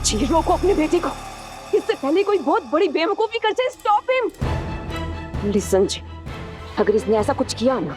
जी रोको अपने बेटे को, इससे पहले कोई बहुत बड़ी बेवकूफी कर जाए। Stop him. लिसन जी, अगर इसने ऐसा कुछ किया ना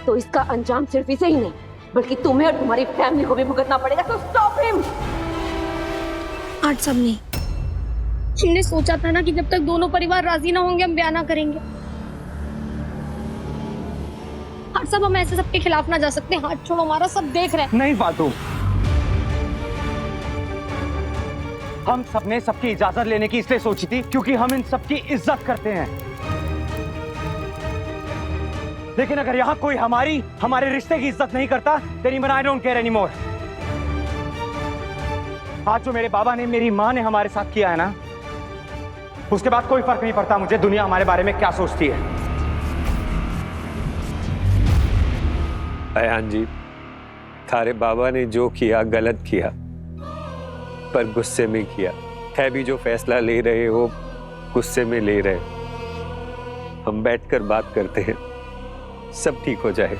तो इसका अंजाम सिर्फ इसे ही नहीं बल्कि तुम्हें और तुम्हारी फैमिली को भी भुगतना पड़ेगा। तो स्टॉप हिम। आठ सब नहीं, हमने सोचा था ना कि जब तक दोनों परिवार राजी ना होंगे हम ब्याह ना करेंगे। आठ सब, हम ऐसे सबके खिलाफ ना जा सकते। हाथ छोड़ो, हमारा सब देख रहे हैं। नहीं फालतू, हम सबने सबकी इजाजत लेने की इसलिए सोची थी क्योंकि हम इन सबकी इज्जत करते हैं। लेकिन अगर यहाँ कोई हमारे रिश्ते की इज्जत नहीं करता, then even I don't care anymore। आज जो मेरे बाबा ने, मेरी माँ ने हमारे साथ किया है ना, उसके बाद कोई फर्क नहीं पड़ता मुझे दुनिया हमारे बारे में क्या सोचती है। अयान जी, थारे बाबा ने जो किया गलत किया, पर गुस्से में किया है। भी जो फैसला ले रहे हो गुस्से में ले रहे। हम बैठकर बात करते हैं, सब ठीक हो जाए।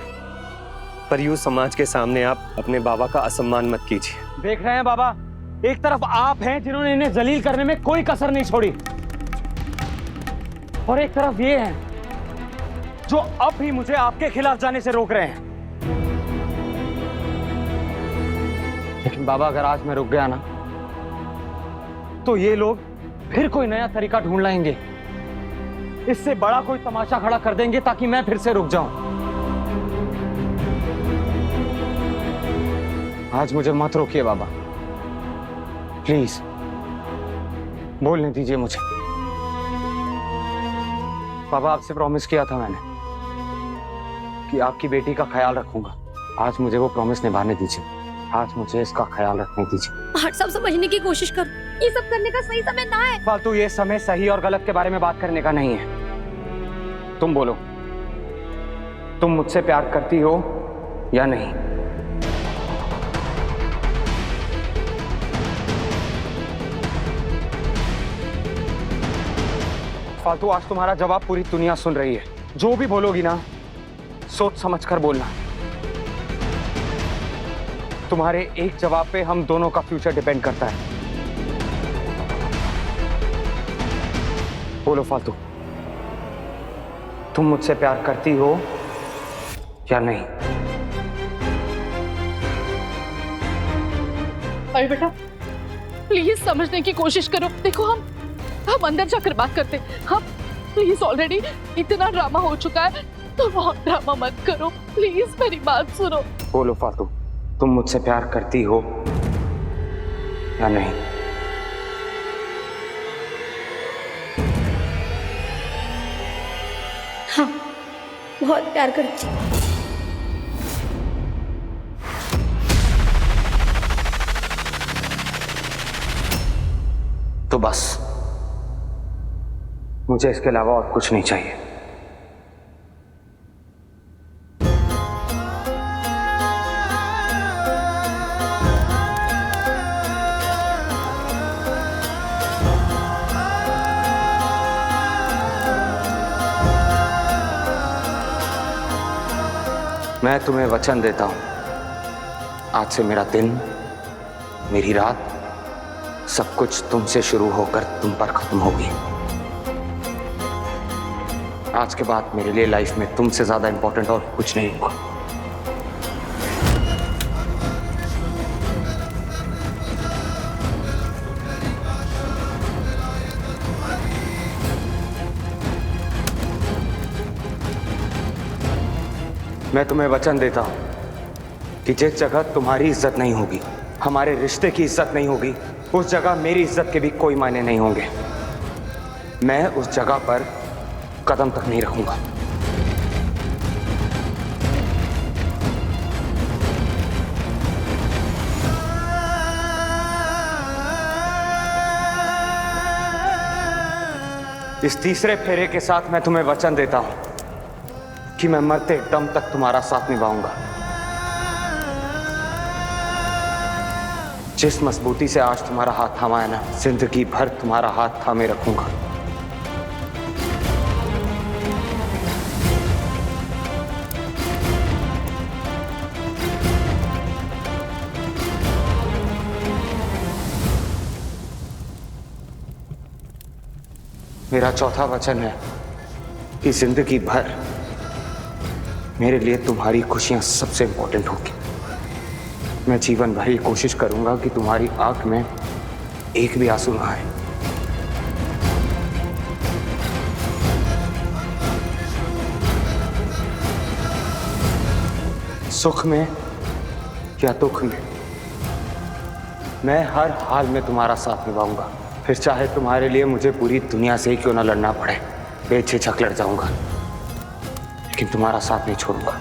पर यूं समाज के सामने आप अपने बाबा का असम्मान मत कीजिए। देख रहे हैं बाबा, एक तरफ आप हैं जिन्होंने इन्हें जलील करने में कोई कसर नहीं छोड़ी, और एक तरफ ये हैं जो अब भी मुझे आपके खिलाफ जाने से रोक रहे हैं। लेकिन बाबा, अगर आज मैं रुक गया ना तो ये लोग फिर कोई नया तरीका ढूंढ लाएंगे, इससे बड़ा कोई तमाशा खड़ा कर देंगे ताकि मैं फिर से रुक जाऊं। आज मुझे मत रोकिए बाबा, प्लीज बोलने दीजिए मुझे। बाबा, आपसे प्रॉमिस किया था मैंने कि आपकी बेटी का ख्याल रखूंगा। आज मुझे वो प्रॉमिस निभाने दीजिए, आज मुझे इसका ख्याल रखने दीजिए। आठ सब, समझने की कोशिश करो, ये सब करने का सही समय ना है। फालतू ये समय सही और गलत के बारे में बात करने का नहीं है। तुम बोलो, तुम मुझसे प्यार करती हो या नहीं? फालतू, आज तुम्हारा जवाब पूरी दुनिया सुन रही है। जो भी बोलोगी ना, सोच समझ कर बोलना। तुम्हारे एक जवाब पे हम दोनों का फ्यूचर डिपेंड करता है। बोलो फालतू, तुम मुझसे प्यार करती हो या नहीं? अरे बेटा, प्लीज समझने की कोशिश करो। देखो, हम अंदर जाकर बात करते हैं। हम प्लीज, ऑलरेडी इतना ड्रामा हो चुका है, तो बहुत ड्रामा मत करो। प्लीज मेरी बात सुनो। बोलो फालतू, तुम मुझसे प्यार करती हो या नहीं? हाँ, बहुत प्यार करती हूँ। तो बस, मुझे इसके अलावा और कुछ नहीं चाहिए। मैं तुम्हें वचन देता हूं, आज से मेरा दिन, मेरी रात, सब कुछ तुमसे शुरू होकर तुम पर खत्म होगी। आज के बाद मेरे लिए लाइफ में तुमसे ज्यादा इंपॉर्टेंट और कुछ नहीं होगा। मैं तुम्हें वचन देता हूं कि जिस जगह तुम्हारी इज्जत नहीं होगी, हमारे रिश्ते की इज्जत नहीं होगी, उस जगह मेरी इज्जत के भी कोई मायने नहीं होंगे। मैं उस जगह पर कदम तक नहीं रखूंगा। इस तीसरे फेरे के साथ मैं तुम्हें वचन देता हूं कि मैं मरते दम तक तुम्हारा साथ निभाऊंगा। जिस मजबूती से आज तुम्हारा हाथ थामा है ना, जिंदगी भर तुम्हारा हाथ थामे रखूंगा। मेरा चौथा वचन है कि जिंदगी भर मेरे लिए तुम्हारी खुशियां सबसे इंपॉर्टेंट होगी। मैं जीवन भर ये कोशिश करूंगा कि तुम्हारी आंख में एक भी आंसू ना आए। सुख में या दुख में मैं हर हाल में तुम्हारा साथ निभाऊंगा। फिर चाहे तुम्हारे लिए मुझे पूरी दुनिया से ही क्यों ना लड़ना पड़े, बेझिझक लड़ जाऊंगा, लेकिन तुम्हारा साथ नहीं छोड़ूंगा।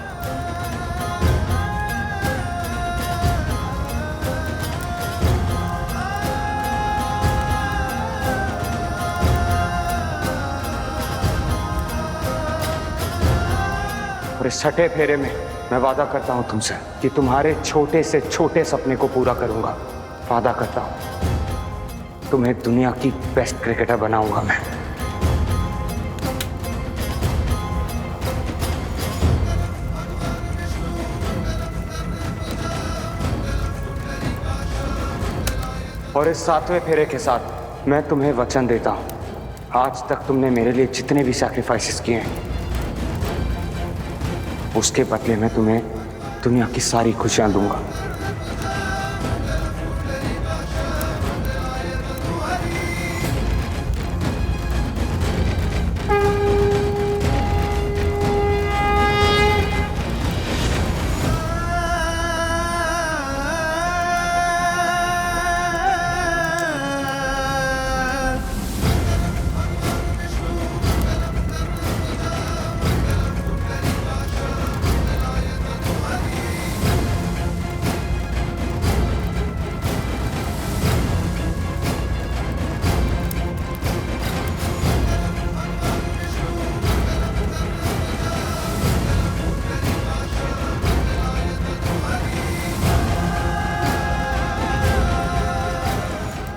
और इस छठे फेरे में मैं वादा करता हूं तुमसे कि तुम्हारे छोटे से छोटे सपने को पूरा करूंगा। वादा करता हूं तुम्हें दुनिया की बेस्ट क्रिकेटर बनाऊंगा मैं। और इस सातवें फेरे के साथ मैं तुम्हें वचन देता हूं, आज तक तुमने मेरे लिए जितने भी सैक्रिफाइसेस किए हैं उसके बदले में तुम्हें दुनिया की सारी खुशियां दूंगा।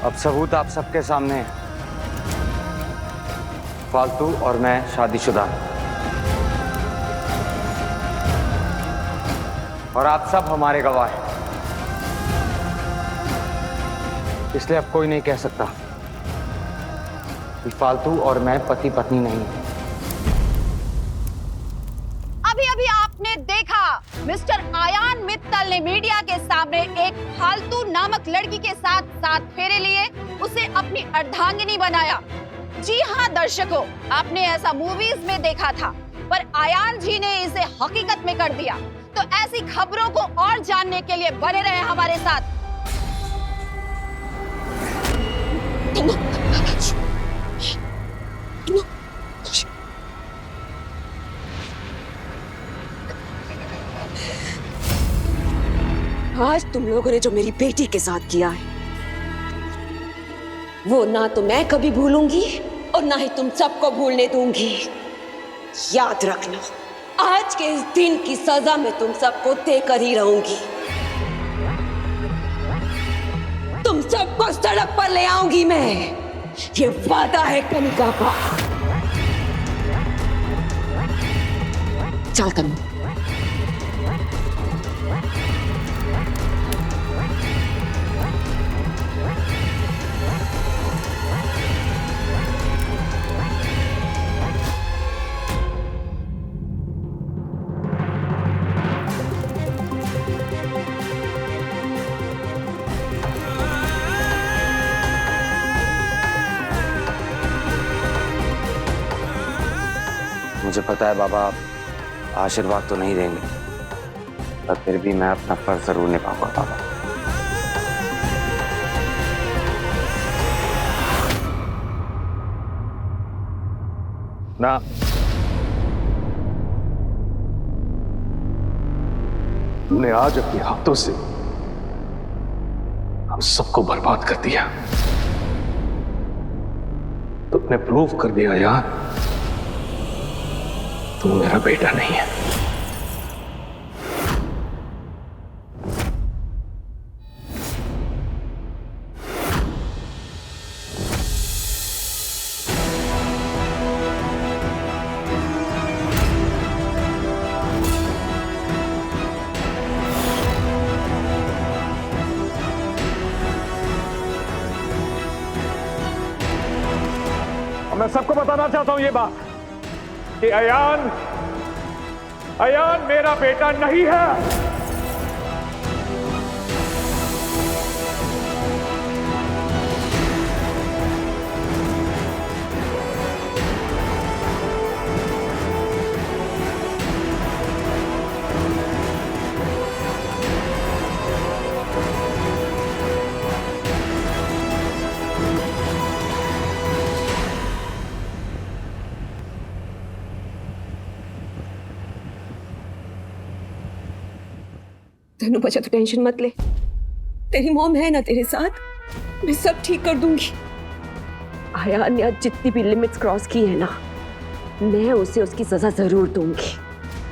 अब सबूत आप सबके सामने है। फालतू और मैं शादीशुदा, और आप सब हमारे गवाह हैं। इसलिए अब कोई नहीं कह सकता कि फालतू और मैं पति पत्नी नहीं है। अभी अभी आपने देखा मिस्टर आयान मित्तल ने मीडिया के सामने एक फालतू नामक लड़की के साथ 7 फेरे लिए उसे अपनी अर्धांगिनी बनाया। जी हाँ दर्शकों, आपने ऐसा मूवीज में देखा था, पर आयान जी ने इसे हकीकत में कर दिया। तो ऐसी खबरों को और जानने के लिए बने रहे हमारे साथ। आज तुम लोगों ने जो मेरी बेटी के साथ किया है वो ना तो मैं कभी भूलूंगी और ना ही तुम सबको भूलने दूंगी। याद रखना, आज के इस दिन की सजा मैं तुम सबको देकर ही रहूंगी। तुम सबको सड़क पर ले आऊंगी मैं, ये वादा है कनिका का। चल कन्नू। मुझे पता है बाबा आप आशीर्वाद तो नहीं देंगे, पर फिर भी मैं अपना फर्ज जरूर निभाऊंगा बाबा। ना तुमने आज अपने हाथों से हम सबको बर्बाद कर दिया। तुमने प्रूव कर दिया यार, तू मेरा बेटा नहीं है। मैं मैं सबको बताना चाहता हूं ये बात कि अयान मेरा बेटा नहीं है। तनु बचा, तो टेंशन मत ले, तेरी मॉम है ना तेरे साथ, मैं सब ठीक कर दूंगी। आयान ने आज जितनी भी लिमिट्स क्रॉस की है ना, मैं उसे उसकी सजा जरूर दूंगी।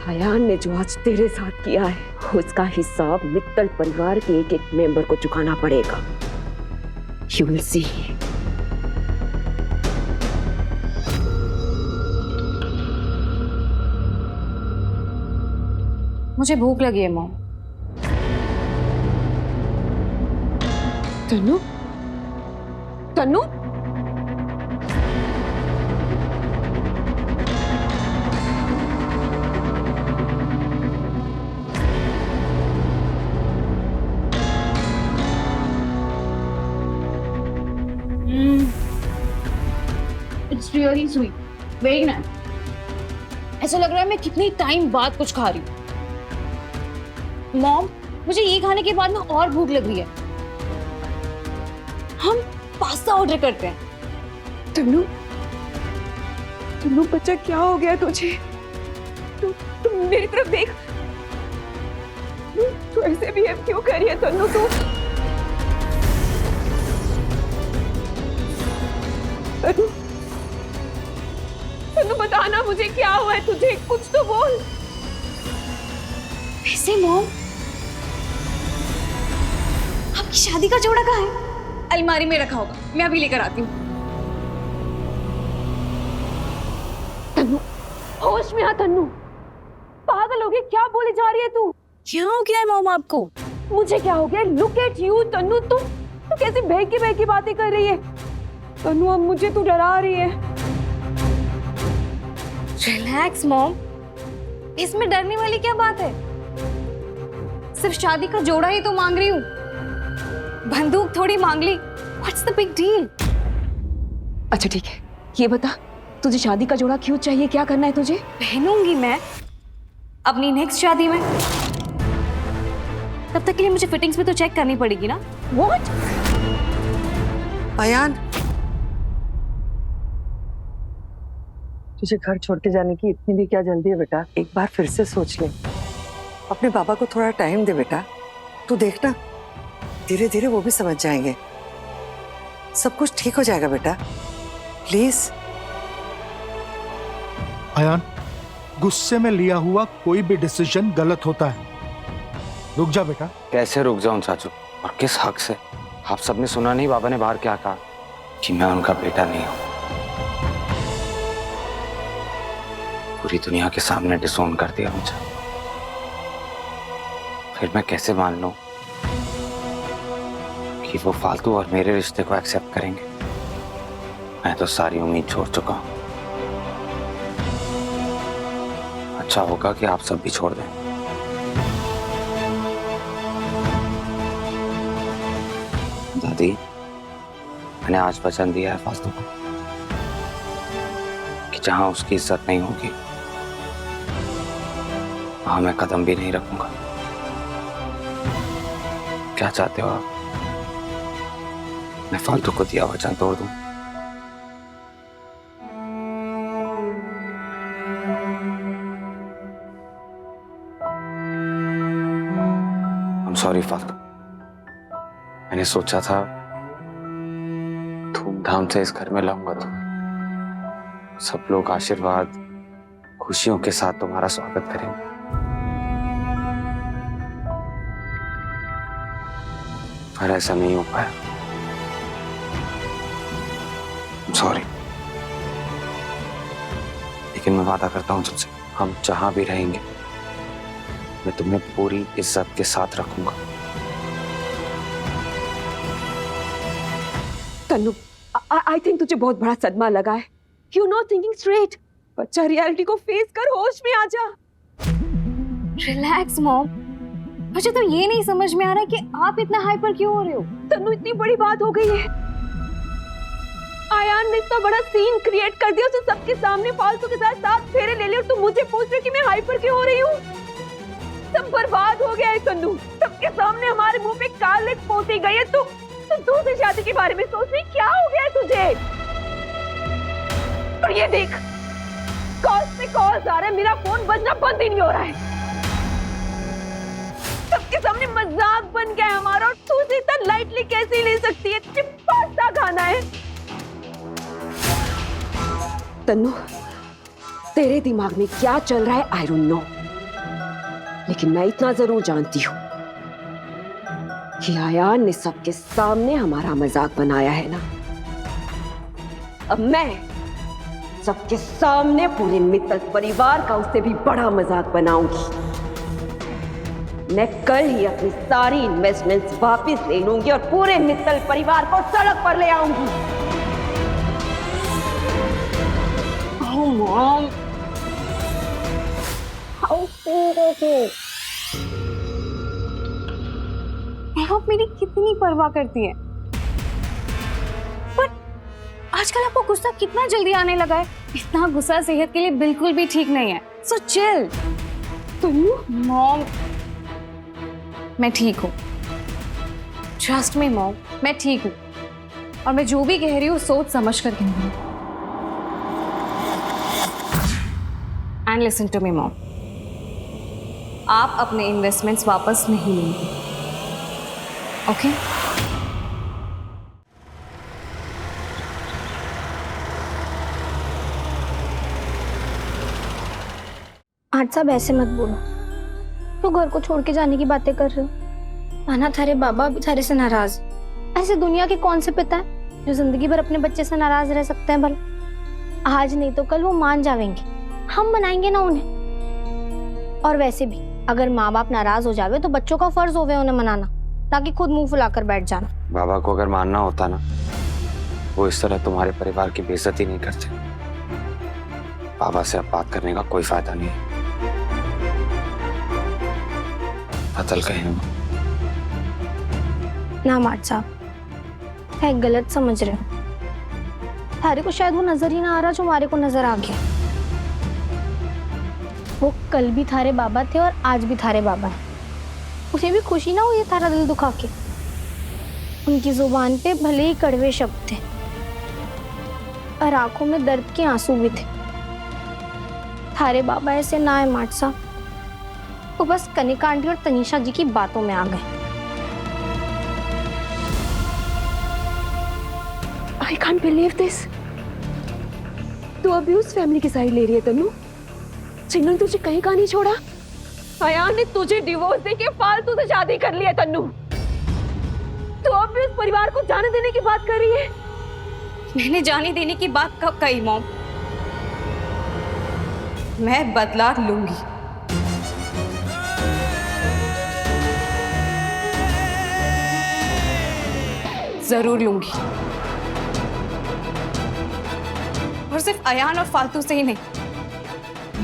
आयान ने जो आज तेरे साथ किया है, उसका हिसाब मित्तल परिवार के एक एक मेंबर को चुकाना पड़ेगा। You will see. मुझे भूख लगी है mom. Tanu, Tanu, it's really sweet, very nice. ऐसा लग रहा है मैं कितनी टाइम बाद कुछ खा रही हूँ। मॉम, मुझे ये खाने के बाद ना और भूख लग रही है। हम पास्ता ऑर्डर करते हैं। तनु, तनु बच्चा, क्या हो गया तुझे? तू मेरी तरफ देख। तू ऐसे बिहेव क्यों कर रही है तनु? तनु, तनु बताना मुझे क्या हुआ है तुझे, कुछ तो बोल। वैसे मॉम, आपकी शादी का जोड़ा कहाँ है? अलमारी में रखा होगा, मैं अभी लेकर आती हूँ। तनु, होश में आ तनु, पागल हो गई, क्या बोली जा रही है तू? क्या हो गया है मॉम आपको? मुझे क्या हो गया? लुक एट यू तनु, तू कैसी बहकी बातें कर रही है? तनु, अब मुझे तू डरा रही है। रिलैक्स मॉम, इसमें डरने वाली क्या बात है? सिर्फ शादी का जोड़ा ही तो मांग रही हूँ, बंदूक थोड़ी मांग ली। What's the big deal? अच्छा ठीक है, ये बता तुझे शादी का जोड़ा क्यों चाहिए, क्या करना है तुझे? पहनूंगी मैं अपनी नेक्स्ट शादी में, तब तक के लिए मुझे फिटिंग्स भी तो चेक करनी पड़ेगी ना। What? अयान, तुझे घर छोड़ के जाने की इतनी भी क्या जल्दी है बेटा? एक बार फिर से सोच ले, अपने बाबा को थोड़ा टाइम दे बेटा। तू देखना, धीरे धीरे वो भी समझ जाएंगे, सब कुछ ठीक हो जाएगा बेटा, प्लीज। अयान, गुस्से में लिया हुआ कोई भी डिसीजन गलत होता है। रुक जा बेटा। कैसे रुक जाऊं चाचू, और किस हक से? आप सबने सुना नहीं बाबा ने बाहर क्या कहा, कि मैं उनका बेटा नहीं हूं। पूरी दुनिया के सामने डिसोन कर दिया मुझे। फिर मैं कैसे मान लूं कि वो फालतू और मेरे रिश्ते को एक्सेप्ट करेंगे? मैं तो सारी उम्मीद छोड़ चुका हूं। अच्छा होगा कि आप सब भी छोड़ दें। दादी, मैंने आज वचन दिया है फालतू को कि जहां उसकी इज्जत नहीं होगी वहां मैं कदम भी नहीं रखूंगा। क्या चाहते हो आप? मैं फालतू को दिया वचन तोड़ दूं? I'm sorry फालतू। मैंने सोचा था धूमधाम से इस घर में लाऊंगा तो सब लोग आशीर्वाद खुशियों के साथ तुम्हारा स्वागत करेंगे, पर ऐसा नहीं हो पाया। सॉरी, लेकिन मैं वादा करता हूं तुमसे, हम जहां भी रहेंगे मैं तुम्हें पूरी इज्जत के साथ रखूंगा। तन्नू, आई थिंक तुझे बहुत बड़ा सदमा लगा है। You not thinking straight. बच्चा रियलिटी को फेस कर, होश में आ जा। रिलैक्स मॉम, मुझे तो ये नहीं समझ में आ रहा कि आप इतना हाइपर क्यों हो रहे हो। तन्नू इतनी बड़ी बात हो गई है। आयान ने इतना बड़ा सीन क्रिएट कर दिया, उसे सबके सामने फालतू के साथ 7 फेरे ले लिए और तुम मुझे पूछ रहे हो कि मैं हाइपर क्यों हो रही हूँ। सब बर्बाद हो गया है तन्नू, सबके सामने हमारे मुंह पे कालिक पोती गई है। तुम दूसरी शादी के बारे में सोच रही, क्या हो गया है तुझे? और ये देख, कॉल से कॉल आ रहा है, मेरा फोन बजना बंद ही नहीं हो रहा है। सबके सामने मजाक बन गया है हमारा, और तू इसे इतना लाइटली कैसे ले सकती है? सिर्फ पास्ता खाना है। तन्नू, तेरे दिमाग में क्या चल रहा है आई डोंट नो, लेकिन मैं इतना जरूर जानती हूँ कि आयान ने सबके सामने हमारा मजाक बनाया है ना। अब मैं सबके सामने पूरे मित्तल परिवार का उससे भी बड़ा मजाक बनाऊंगी। मैं कल ही अपनी सारी इन्वेस्टमेंट्स वापस ले लूंगी और पूरे मित्तल परिवार को सड़क पर ले आऊंगी। Oh, Mom. How आप मेरी कितनी परवाह करती है, पर आजकल आपको गुस्सा कितना जल्दी आने लगा है। इतना गुस्सा सेहत के लिए बिल्कुल भी ठीक नहीं है। So chill. मॉम, मैं ठीक हूँ। ट्रस्ट मी मॉम, मैं ठीक हूँ, और मैं जो भी कह रही हूँ सोच समझ कर कह रही हूँ। And listen to me mom, आप अपने इन्वेस्टमेंट्स वापस नहीं लेंगे, ओके? आज सब ऐसे मत बोलो, तो घर को छोड़ के जाने की बातें कर रहे हो। माना थारे बाबा भी थारे से नाराज। ऐसे दुनिया के कौन से पिता है जो जिंदगी भर अपने बच्चे से नाराज रह सकते हैं? भला आज नहीं तो कल वो मान जाएंगे, हम मनाएंगे ना उन्हें। और वैसे भी अगर माँ बाप नाराज हो जावे तो बच्चों का फर्ज होवे उन्हें मनाना, ताकि खुद मुंह फुलाकर बैठ जाना। बाबा को अगर मानना होता ना, वो इस तरह तुम्हारे परिवार की बेइज्जती नहीं करते। बाबा से अब बात करने का कोई फायदा नहीं है। अतल कहे ना माट साहब, है गलत समझ रहे हो। थारे को शायद वो नजर ही ना आ रहा जो हमारे को नजर आ गया। वो कल भी थारे बाबा थे और आज भी थारे बाबा है। उसे भी खुशी ना हुई थारा दिल दुखा के। उनकी जुबान पे भले ही कड़वे शब्द थे और आंखों में दर्द के आंसू भी थे। थारे बाबा ऐसे ना है माट साहब, वो बस कनिका आंटी और तनीषा जी की बातों में आ गए। I can't believe this. तू अभी उस फैमिली की साइड ले रही है तन्नू। जिन्होंने तुझे कहीं का नहीं छोड़ा। आयान ने तुझे डिवोर्स देके फालतू से शादी कर ली है तन्नू। तू अभी उस परिवार को जाने देने की बात कर रही है। मैंने जाने देने की बात कब कही मॉम? मैं बदला लूंगी। जरूर लूंगी, और सिर्फ अयान और फालतू से ही नहीं,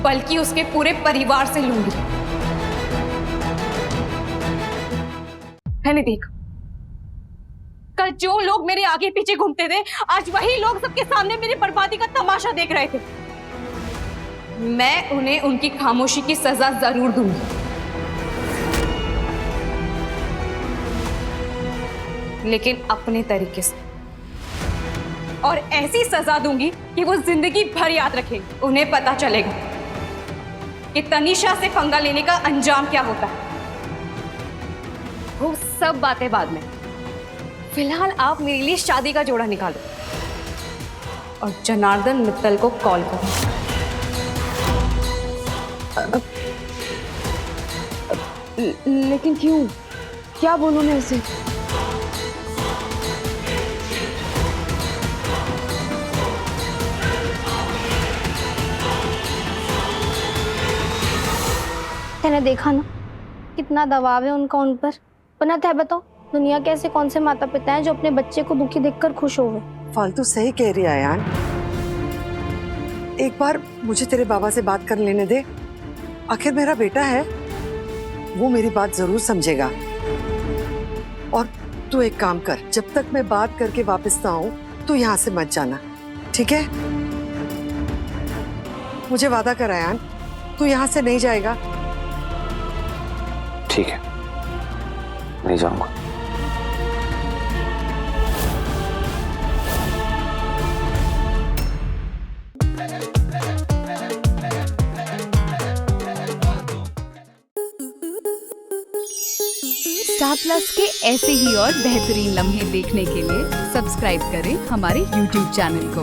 बल्कि उसके पूरे परिवार से लूंगी। मैंने देखा कल जो लोग मेरे आगे पीछे घूमते थे, आज वही लोग सबके सामने मेरी बर्बादी का तमाशा देख रहे थे। मैं उन्हें उनकी खामोशी की सजा जरूर दूंगी, लेकिन अपने तरीके से, और ऐसी सजा दूंगी कि वो जिंदगी भर याद रखेंगे। उन्हें पता चलेगा कि तनीषा से पंगा लेने का अंजाम क्या होता है। वो सब बातें बाद में। फिलहाल आप मेरे लिए शादी का जोड़ा निकालो और जनार्दन मित्तल को कॉल करो। लेकिन क्यों? क्या बोलूं मैं उसे? मैंने देखा ना कितना दबाव है उनका उन पर। बना था बताओ, दुनिया के ऐसे कौन से माता पिता हैं जो अपने बच्चे को दुखी देखकर खुश होवे? फालतू सही कह रही है आयान। एक बार मुझे तेरे बाबा से बात कर लेने दे। आखिर मेरा बेटा है, वो मेरी बात जरूर समझेगा। और तू एक काम कर, जब तक मैं बात करके वापस ना आऊं तू यहाँ से मत जाना, ठीक है? मुझे वादा कर अयान, तू यहाँ से नहीं जाएगा। ठीक है, नहीं जाऊंगा। स्टार प्लस के ऐसे ही और बेहतरीन लम्हे देखने के लिए सब्सक्राइब करें हमारे YouTube चैनल को।